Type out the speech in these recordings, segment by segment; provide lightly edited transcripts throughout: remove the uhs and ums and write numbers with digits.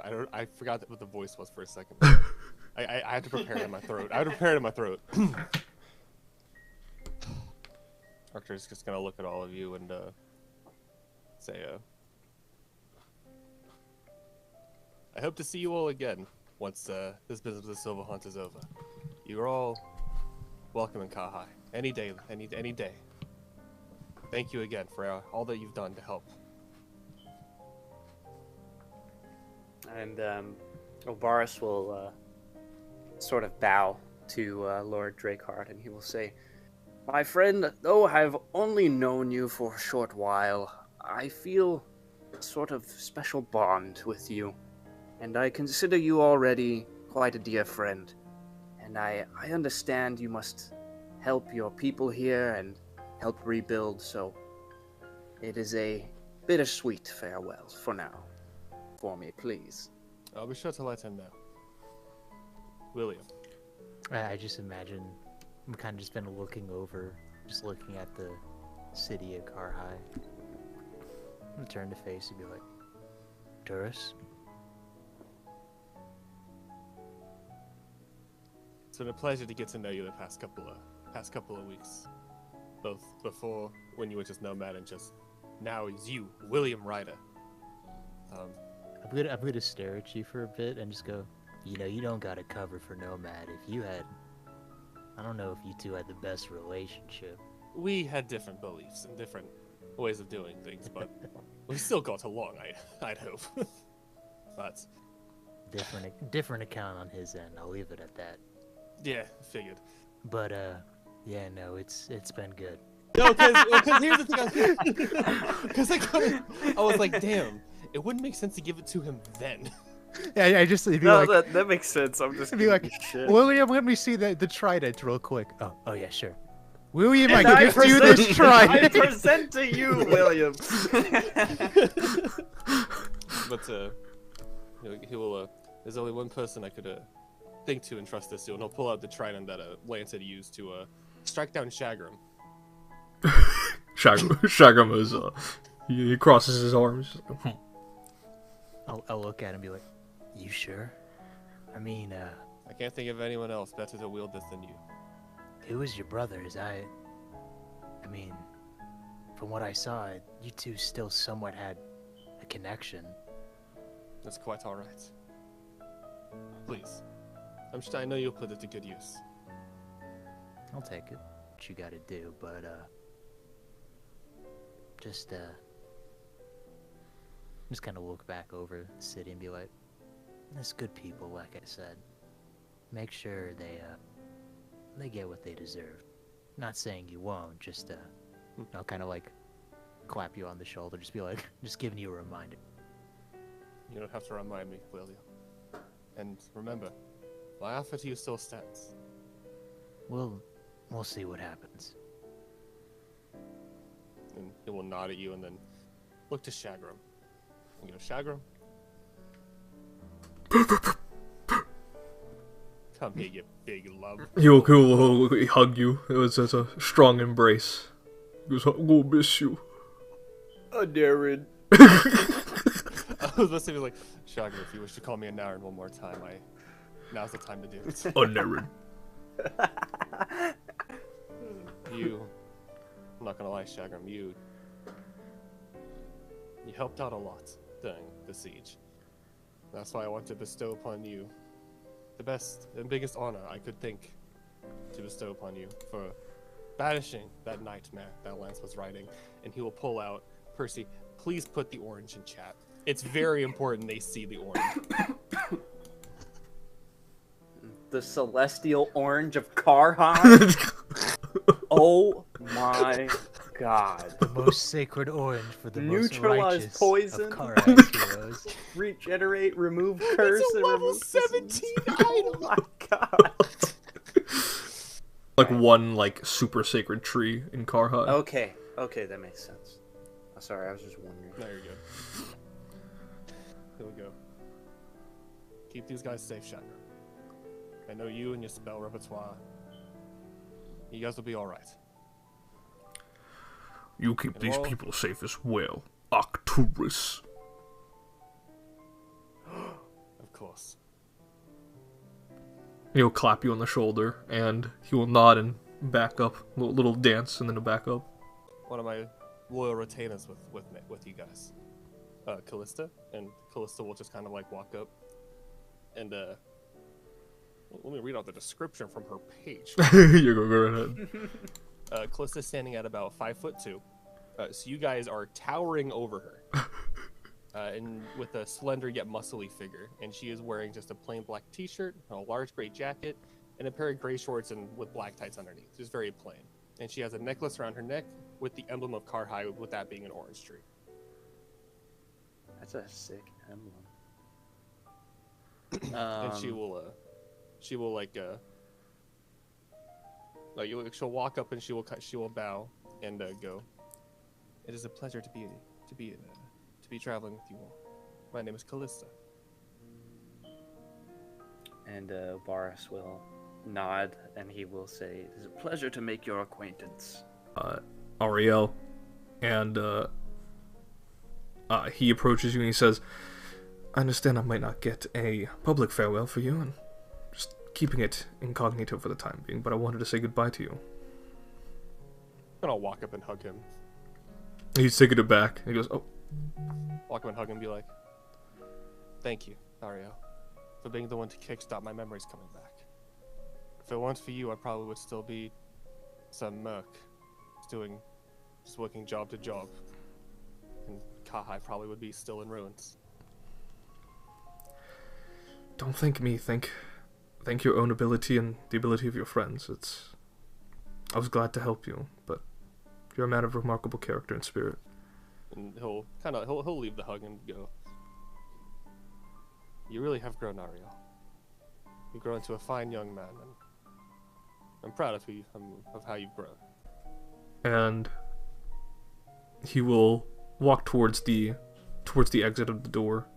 I forgot what the voice was for a second. I had to prepare it in my throat. Archer's just gonna look at all of you and say, I hope to see you all again once this business with the Silver Hunt is over. You're all welcome in Kahai. Any day, any day. Thank you again for all that you've done to help. And Obaris will sort of bow to Lord Drakehart, and he will say, "My friend, though I've only known you for a short while, I feel a sort of special bond with you, and I consider you already quite a dear friend. And I understand you must help your people here and help rebuild, so it is a bittersweet farewell for now. For me, please." I'll be sure to let him know. William. I just imagine I'm kind of just been looking over, just looking at the city of Karhai. I'm gonna turn to face and be like, "Turris?" It's been a pleasure to get to know you the past couple of weeks. Both before, when you were just Nomad, and just now is you, William Ryder. I'm gonna stare at you for a bit and just go, you know, you don't got it covered for Nomad. If you had, I don't know if you two had the best relationship. We had different beliefs and different ways of doing things, but we still got along, I'd hope. But different account on his end. I'll leave it at that. Yeah, figured. But yeah, no, it's been good. No, because here's the thing. Because I was like, damn, it wouldn't make sense to give it to him then. Yeah, I just be No, like, that makes sense. I'm just be like, shit. William, let me see the trident real quick. Oh yeah, sure. William, I And gift you this I trident. present to you, William. But he will. There's only one person I could think to entrust this to, and he'll pull out the trident that Lance had used to strike down Shagram. Shagram is he crosses his arms. I'll look at him and be like, "You sure? I mean, I can't think of anyone else better to wield this than you." who is your brothers? I mean, from what I saw, you two still somewhat had a connection." That's quite all right. Please, I know you'll put it to good use. I'll take it. What you gotta do, but just kind of look back over the city and be like, "There's good people, like I said. Make sure they get what they deserve. Not saying you won't, just I'll kind of like clap you on the shoulder, just be like, just giving you a reminder." You don't have to remind me, William. And remember, my offer to you still stands. We'll see what happens. And he will nod at you and then look to Shagram. And go, "Shagram? Come here, you big love." He'll hug you. It was just a strong embrace. He goes, "I'm gonna miss you." Darren. I was supposed to be like, "Shagram, if you wish to call me a Naren one more time, now's the time to do it." Darren. I'm not gonna lie, Shagram, you helped out a lot during the siege. That's why I want to bestow upon you the best and biggest honor I could think to bestow upon you for banishing that nightmare that Lance was riding. And he will pull out, Percy, please put the orange in chat. It's very important they see the orange. The celestial orange of Karhai. Oh my god. The most sacred orange for the Neutralize most righteous poison. of Karai's heroes. Regenerate, remove curse, It's a and level remove 17 Oh my god. Like one super sacred tree in Karhai. Okay, that makes sense. Oh, sorry, I was just wondering. There you go. Here we go. Keep these guys safe, Shagger. I know you and your spell repertoire. You guys will be alright. You keep these people safe as well, Arcturus. course. He'll clap you on the shoulder, and he will nod and back up. A little dance, and then he'll back up. One of my loyal retainers with you guys. Callista. And Callista will just kind of like walk up. And, let me read out the description from her page. You go right ahead. Callista's standing at about 5'2". So you guys are towering over her. And with a slender yet muscly figure. And she is wearing just a plain black t-shirt, a large gray jacket, and a pair of gray shorts and with black tights underneath. Just very plain. And she has a necklace around her neck with the emblem of Karhai, with that being an orange tree. That's a sick emblem. And she'll walk up and she will bow and go. It is a pleasure to be traveling with you all. My name is Callista. And Boris will nod, and he will say, "It is a pleasure to make your acquaintance." Ariel, and he approaches you and he says, "I understand I might not get a public farewell for you, and just keeping it incognito for the time being, but I wanted to say goodbye to you." And I'll walk up and hug him. He's taking it back. He goes, "Oh." Walk up and hug him and be like, "Thank you, Ariel, for being the one to kickstart my memories coming back. If it weren't for you, I probably would still be some merc, just working job to job. And Kahai probably would be still in ruins." Don't thank me, thank your own ability and the ability of your friends. I was glad to help you, but you're a man of remarkable character and spirit. And he'll leave the hug and go, "You really have grown, Ariel. You've grown into a fine young man, and I'm proud of you, of how you've grown." And he will walk towards the exit of the door,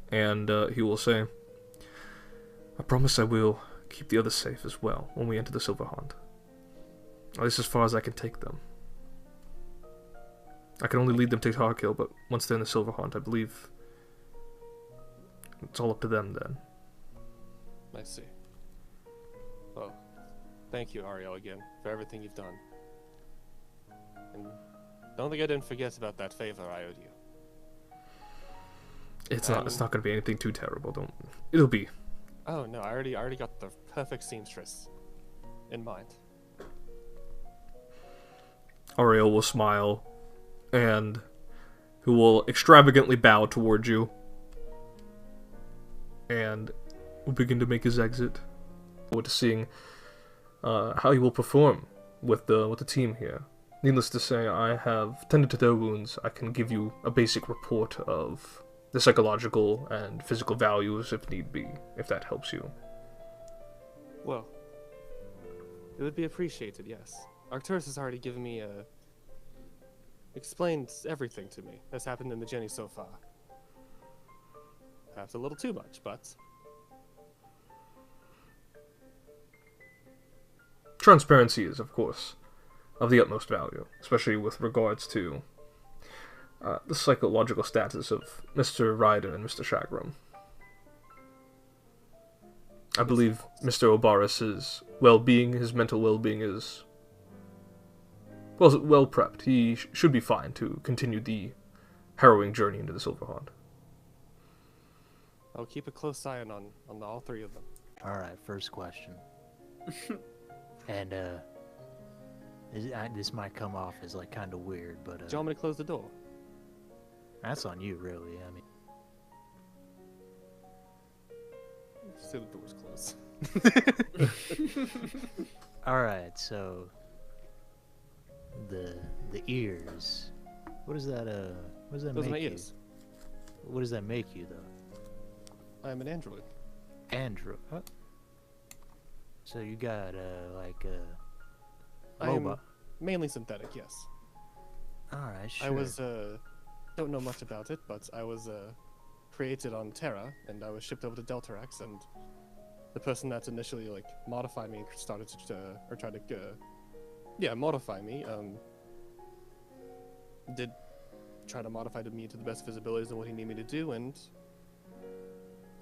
and he will say, "I promise I will keep the others safe as well when we enter the Silver Hunt. At least as far as I can take them. I can only lead them to Tarkill, but once they're in the Silver Hunt, I believe it's all up to them then." I see. Well, thank you, Ariel, again, for everything you've done. And don't think I didn't forget about that favor I owed you. It's not going to be anything too terrible. It'll be. Oh no, I already got the perfect seamstress in mind. Ariel will smile, and who will extravagantly bow towards you, and will begin to make his exit. Forward to seeing how he will perform with the team here. Needless to say, I have tended to their wounds. I can give you a basic report of the psychological and physical values if need be, if that helps you. Well, it would be appreciated, yes. Arcturus has already given me explained everything to me that's happened in the journey so far. Perhaps a little too much, but transparency is, of course, of the utmost value, especially with regards to the psychological status of Mr. Ryder and Mr. Shagram. I believe Mr. Obaris's well-being, his mental well-being is well prepped. He should be fine to continue the harrowing journey into the Silver Hunt. I'll keep a close eye on all three of them. Alright, first question. And, this might come off as, like, kind of weird, but, Do you want me to close the door? that's on you, really. I mean, Say the door's closed. alright, so the ears. What does that Those are make my you? ears. What does that make you, though? I am an android. Android. Huh? So you got I am MOBA. mainly synthetic, yes. Alright, sure. I was don't know much about it, but I was created on Terra, and I was shipped over to Deltarax, and the person that initially like modified me started to modify me. Did try to modify me to the best of his abilities and what he needed me to do, and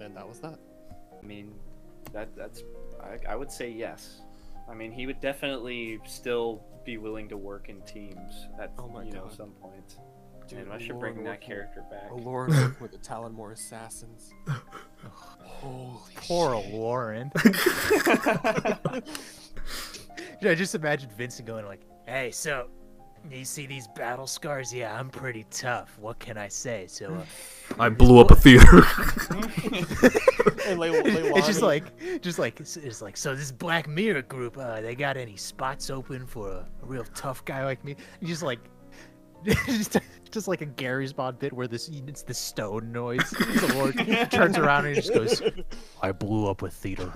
And that was that. I mean, that's I would say yes. I mean, he would definitely still be willing to work in teams at Oh my God. God. Some point. Dude, And I should Lauren bring that working- character back. Lauren working with the Talonmore assassins. Holy Poor shit. Lauren. I just imagine Vincent going like, "Hey, so you see these battle scars? Yeah, I'm pretty tough. What can I say?" So I blew up a theater. And it's just like, so this Black Mirror group, they got any spots open for a real tough guy like me? And just like, just like a Gary's Mod bit where it's the stone noise. The Lord turns around and he just goes, "I blew up a theater."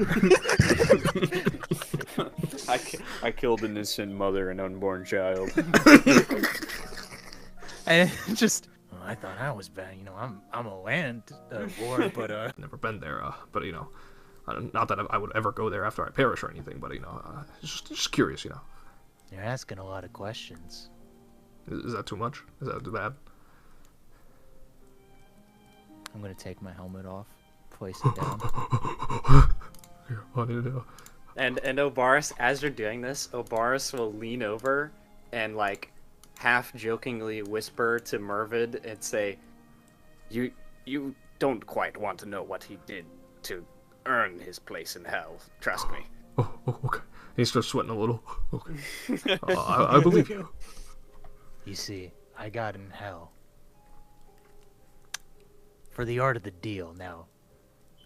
I killed an innocent mother and unborn child. And just, I thought I was bad. I'm a land lord, but Never been there, but not that I would ever go there after I perish or anything, but just curious, you're asking a lot of questions. Is that too much? Is that too bad? I'm gonna take my helmet off, place it down. Here, what do you do? And Obaris, as you're doing this, Obaris will lean over and like half jokingly whisper to Mervid and say, "You don't quite want to know what he did to earn his place in hell. Trust me." Oh, okay. He starts sweating a little. Okay. I believe you. You see, I got in hell for the art of the deal. Now,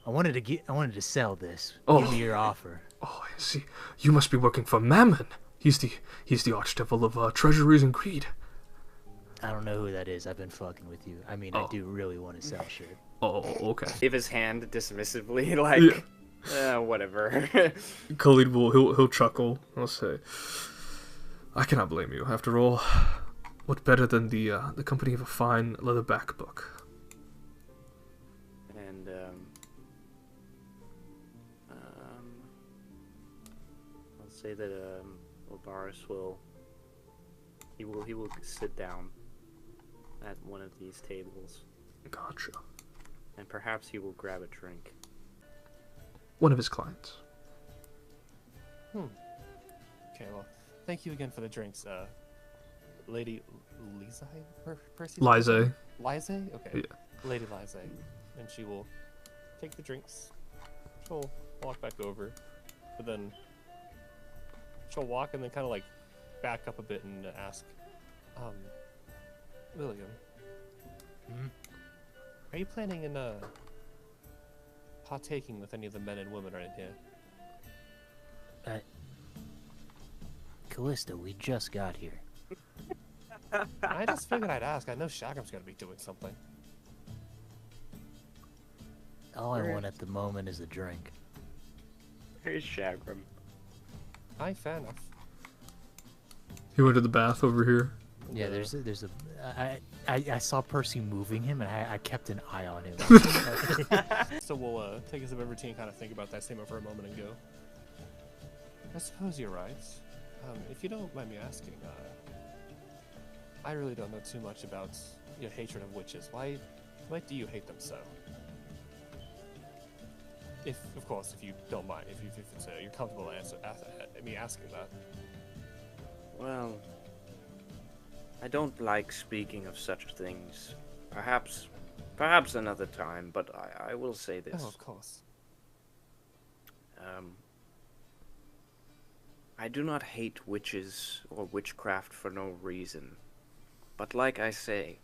I wanted to sell this. Give me your offer. Oh, I see. You must be working for Mammon. He's the archdevil of treasuries and greed. I don't know who that is. I've been fucking with you. I mean, I do really want to sell shit. Oh, okay. Give his hand dismissively, like, whatever. Khalid he'll chuckle. He'll say, "I cannot blame you. After all, what better than the company of a fine leatherback book?" And I'll say that Obaris will sit down at one of these tables, Gotcha. and perhaps he will grab a drink. One of his clients. Okay, well, thank you again for the drinks, Lady Lisa Percy? Lize. Lize? Okay. Yeah. Lady Lize. And she will take the drinks. She'll walk back over. But then she'll walk and then kind of like back up a bit and ask, William, are you planning in partaking with any of the men and women right here? Callista, we just got here. I just figured I'd ask. I know Shagram's gonna be doing something. All I want at the moment is a drink. Here's Shagram. Aye, fair enough. He went to the bath over here. Yeah, there's a I saw Percy moving him, and I kept an eye on him. So we'll take a sip of routine, kind of think about that statement for a moment and go, I suppose you're right. If you don't mind me asking, I really don't know too much about your hatred of witches. Why do you hate them so? If, of course, if you don't mind, if it's you're comfortable me asking that. Well, I don't like speaking of such things. Perhaps another time, but I will say this. Oh, of course. I do not hate witches or witchcraft for no reason. But like I say,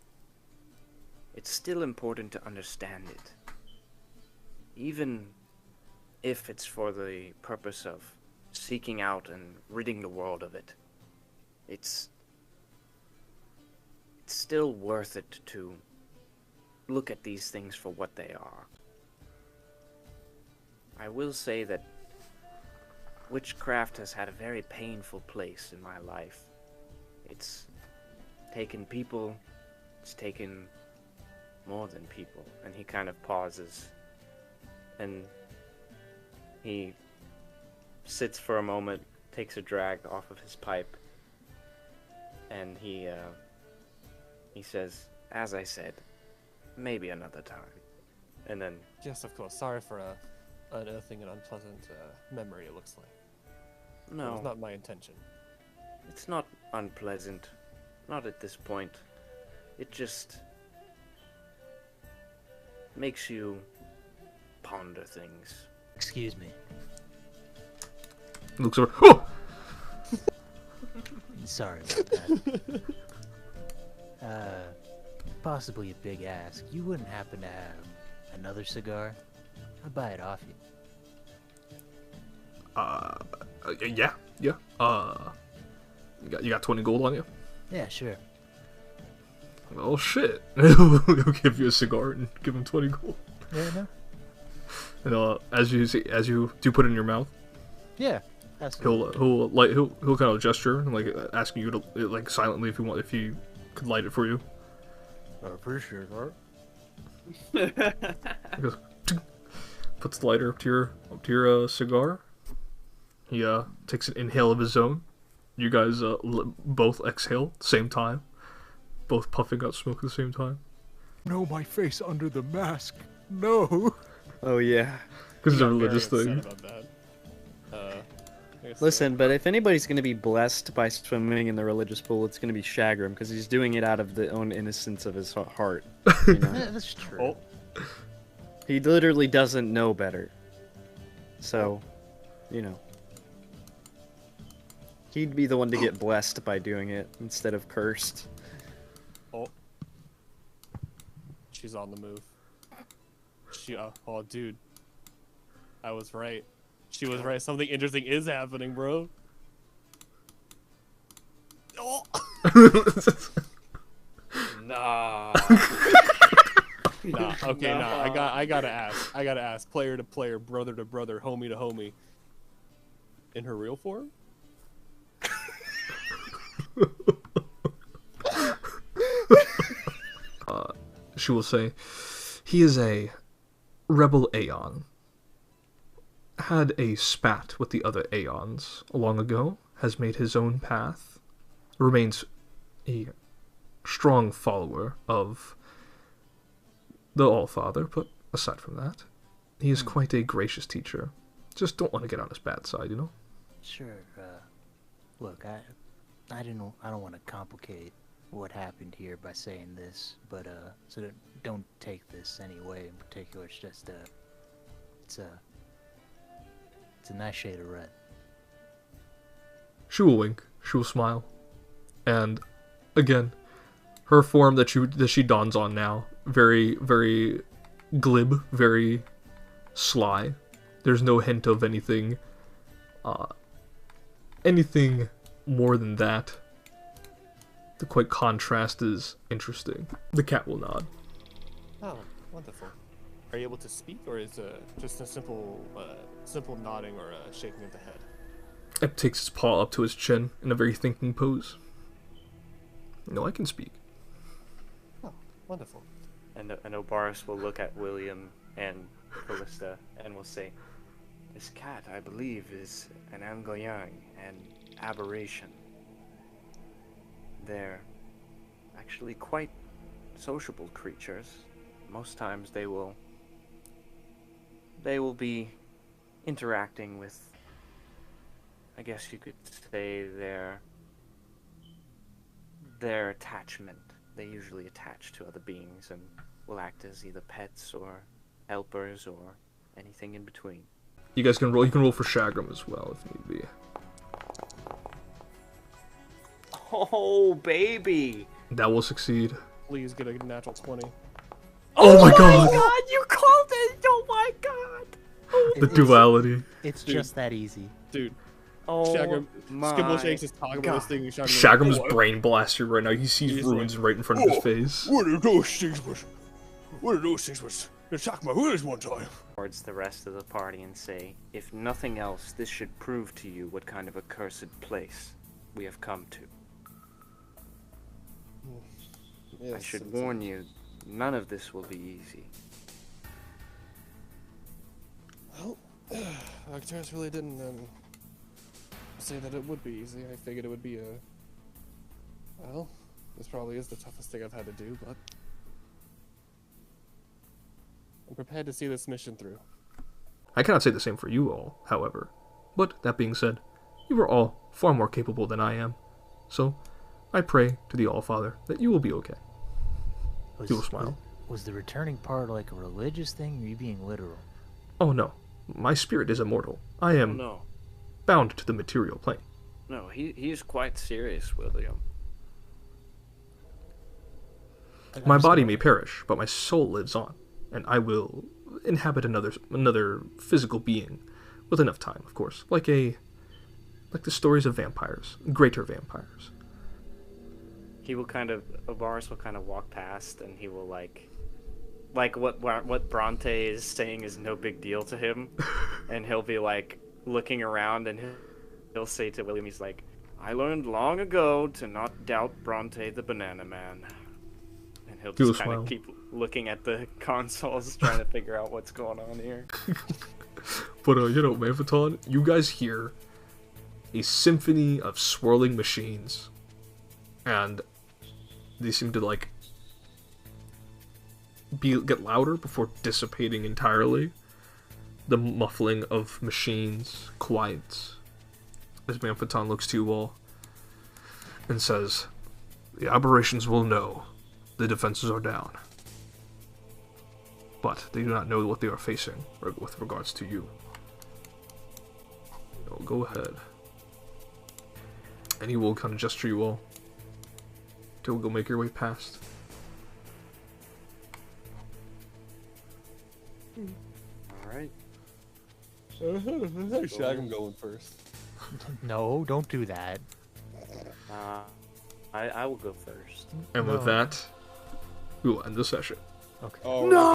it's still important to understand it. Even if it's for the purpose of seeking out and ridding the world of it. It's still worth it to look at these things for what they are. I will say that witchcraft has had a very painful place in my life. It's taken people, it's taken more than people. And he kind of pauses. And he sits for a moment, takes a drag off of his pipe, and he says, as I said, maybe another time. And then, Yes, of course. Sorry for unearthing an unpleasant memory, it looks like. It was no, not my intention. it's not unpleasant. Not at this point. It just makes you ponder things. Excuse me. Looks over. Oh! Sorry about that. Possibly a big ask. You wouldn't happen to have another cigar? I'd buy it off you. Yeah. You got 20 gold on you? Yeah, sure. Oh shit. He'll give you a cigar and give him 20 gold. Yeah, no? And as you do put it in your mouth, Yeah. he'll kind of gesture and like asking you to like silently if you could light it for you. I appreciate that. He goes, "Tink," puts the lighter up to your cigar. He takes an inhale of his own. You guys both exhale at the same time, both puffing out smoke at the same time. No, my face under the mask. No. Oh yeah. Because it's a Got very religious upset thing. about that. I guess, Listen, but if anybody's going to be blessed by swimming in the religious pool, it's going to be Shagram, because he's doing it out of the own innocence of his heart. You know? Yeah, that's true. Oh, He literally doesn't know better. So, you know. He'd be the one to get blessed by doing it instead of cursed. oh. She's on the move. Oh, dude. I was right. She was right. Something interesting is happening, bro. Oh. Nah. Nah, okay, nah. I gotta ask. Player to player, brother to brother, homie to homie. In her real form? She will say, he is a rebel Aeon. Had a spat with the other Aeons long ago, has made his own path, remains a strong follower of the Allfather, but aside from that, he is quite a gracious teacher. Just don't want to get on his bad side, you know? Sure. Look, I don't want to complicate what happened here by saying this, but so don't take this any way in particular. It's just it's a nice shade of red. She will wink, she will smile, and again, her form that she dons on now, very, very glib, very sly. There's no hint of anything more than that. The quite contrast is interesting. The cat will nod. Oh, wonderful. Are you able to speak, or is it just a simple nodding or a shaking of the head? It takes his paw up to his chin in a very thinking pose. No, I can speak. Oh, wonderful. And Obaris will look at William and Callista and will say, "This cat, I believe, is an Angoyang, an aberration. They're actually quite sociable creatures. Most times they will be interacting with, I guess you could say, their attachment. They usually attach to other beings and will act as either pets or helpers or anything in between." You guys can roll. You can roll for Shagram as well if need be. Oh, baby! That will succeed. Please get a natural 20. Oh my god! You called it! Oh my god! The duality. It's Dude. just that easy. Dude, Oh Skibble my Shakes is talking about this thing. And Shagram's "Oh, brain blaster right now. He sees He's runes like, right in front of his face. What are those things was? What are those things was? They shocked my ears one time. towards the rest of the party and say, "If nothing else, this should prove to you what kind of accursed place we have come to. I Yes, should it's- warn you, none of this will be easy." Well, Arcturus really didn't say that it would be easy. I figured it would be well, this probably is the toughest thing I've had to do, but I'm prepared to see this mission through. I cannot say the same for you all, however. But, that being said, you are all far more capable than I am. So, I pray to the All-Father that you will be okay. He will smile. Was the returning part like a religious thing, or are you being literal? Oh no, my spirit is immortal. I am No, bound to the material plane. no, he's quite serious, William. My body may perish, but my soul lives on, and I will inhabit another physical being, with enough time, of course, like the stories of vampires, greater vampires. He will Boris will kind of walk past, and he will like what Bronte is saying is no big deal to him, and he'll be like looking around, and he'll say to William, he's like, "I learned long ago to not doubt Bronte the Banana Man." And he'll just kind of keep looking at the consoles, trying to figure out what's going on here. But, Manfaton, you guys hear a symphony of swirling machines, and they seem to, get louder before dissipating entirely. The muffling of machines quiets as Manfaton looks to you all and says, "The aberrations will know the defenses are down. But they do not know what they are facing with regards to you. So go ahead." And he will kind of gesture you all to go make your way past. Alright. Actually, I'm going first. No, don't do that. I will go first. And with that, we will end the session. Okay. Oh, no!